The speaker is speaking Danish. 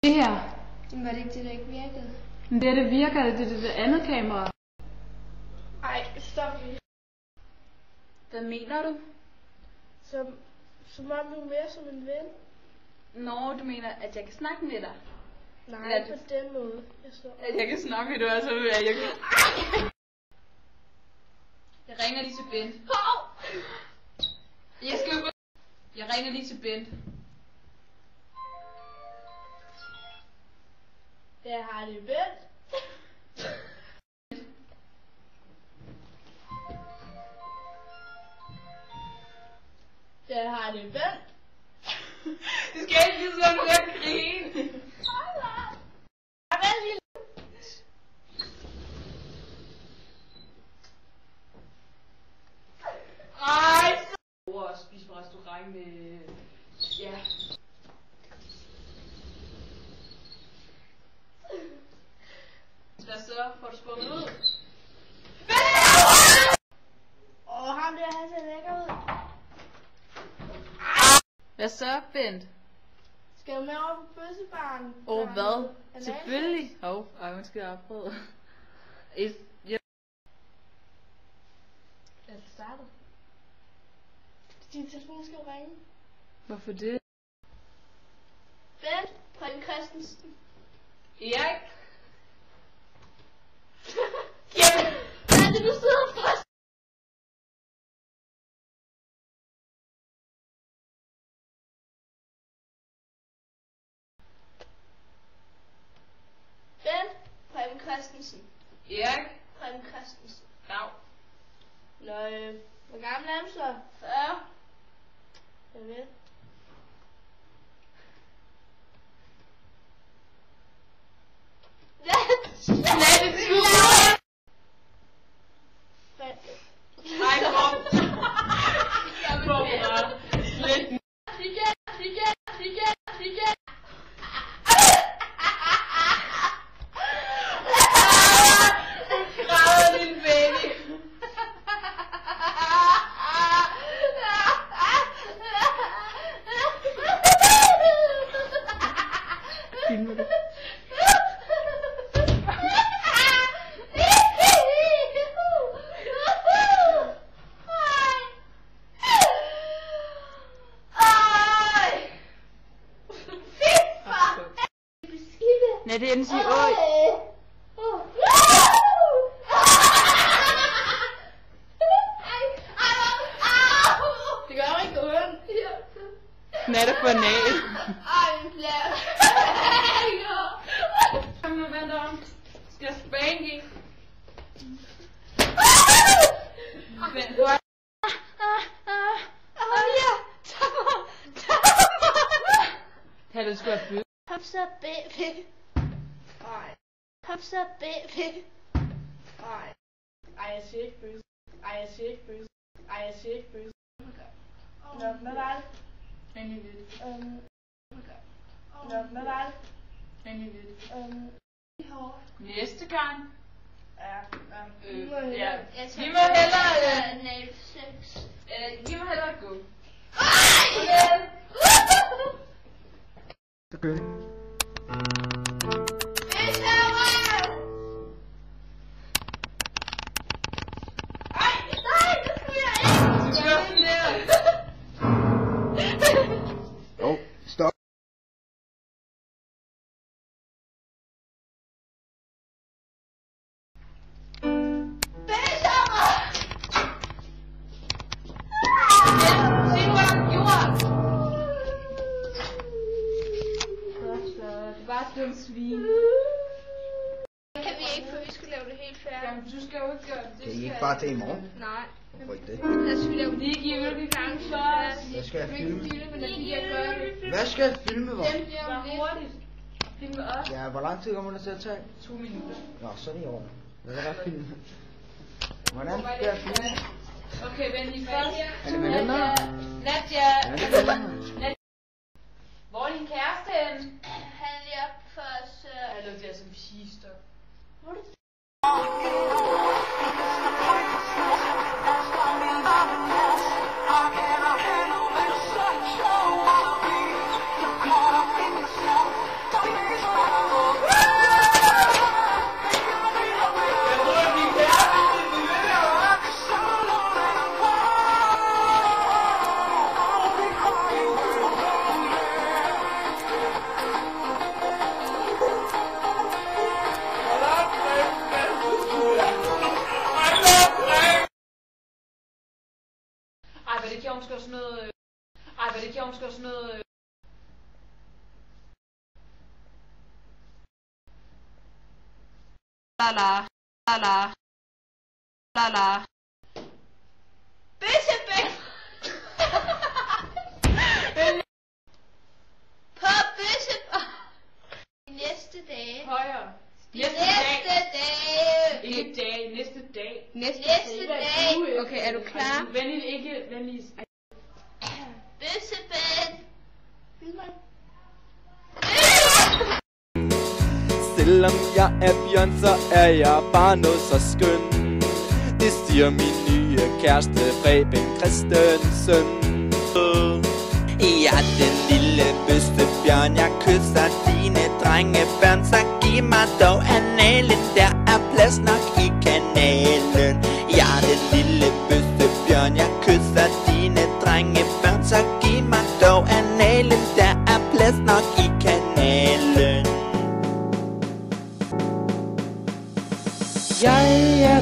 Det her. Men var det ikke det, der ikke virkede? Men det virker, det er det andet kamera. Ej, stop lige. Hvad mener du? Som om du er mere som en ven. Nå, du mener, at jeg kan snakke med dig? Nej, på den måde. At jeg kan snakke med dig, og så vil jeg ikke... Jeg ringer lige til Bent. Jeg ringer lige til Bent. Der har det Bent. Der har det Bent. Det skal ikke blive sådan, at jeg grine. Ej, over at spise på restaurant med... Ja. Hvad så? Får du sprunget ud? Ham der, han ser lækker ud. Hvad så, Bent? Skal du med over på bøssebaren? Hvad? Selvfølgelig. Undskyld, jeg har prøvet. Er det startet? Din telefon skal ringe. Hvorfor det? Bent, Preben Christensen. Erik? Jamen, hvad er det, du sidder for? Bent, Preben Christensen. Erik? Preben Christensen. Dav. Nå, hvor gammel er du så? 40. Jeg ved. Ej, kom. Jeg kommer bare. Slet. Græder din baby. Filmer du? Nej, det er den siger, øj. Det gør jo ikke ondt. Knatter for næl. Ej, en plads. Kom nu, vent om. Skal jeg spanke? Vent. Kan du sgu have bød? Kom så, baby. Ej. Kom så, baby. Ej. Ej, jeg siger ikke bøs. Ej, jeg siger ikke bøs. Ej, jeg siger ikke bøs. Nå, hvad var det? Endelig lidt. Nå, hvad var det? Endelig lidt. Næste gang. Ja. Ja. Vi må hellere... Vi må hellere gå. Okay. Oh, stop. Dumt svin. Kan vi ikke, for vi skal lave det helt færdigt. Jamen, du skal jo ikke gøre det. Kan I ikke bare tage i morgen? Nej. Hvorfor ikke det? Der skal vi lave det Ikke i ølgegang først. Hvad skal jeg filme? det. Hvad skal jeg filme, hvor? Dem bliver om lidt. Hurtigt. Filme op. Ja, hvor lang tid kommer det til at tage? 2 minutter. Nå, så er det i orden. Jeg kan godt filme. Hvordan skal jeg filme? Okay, vent lige først. Er det med den her? Nadja. Er det med den her? Hvor er din kæreste henne? Han er lige op for os. Han lugter som pigestop. Hvor er det? I can't gjorde måske også noget... Ej, hvad det gjorde måske også noget... La. Bøssebæk! På Bøssebæk! De næste dage. Højere. Næste dag. Ikke dag, næste dag. Næste dag. Okay, er du klar? Venlig, ikke venlig. Bøssebæk! Selvom jeg er Bjørn, så er jeg bare noget så skøn. Det siger min nye kæreste Preben Christensen. Jeg er den lille bøssebjørn, jeg kysser dine drengebørn. Så giv mig dog analen, der er plads nok i kanalen. Jeg er den lille bøssebjørn, jeg kysser dine drengebørn. Så giv mig dog analen, der er plads nok i kanalen. Jeg er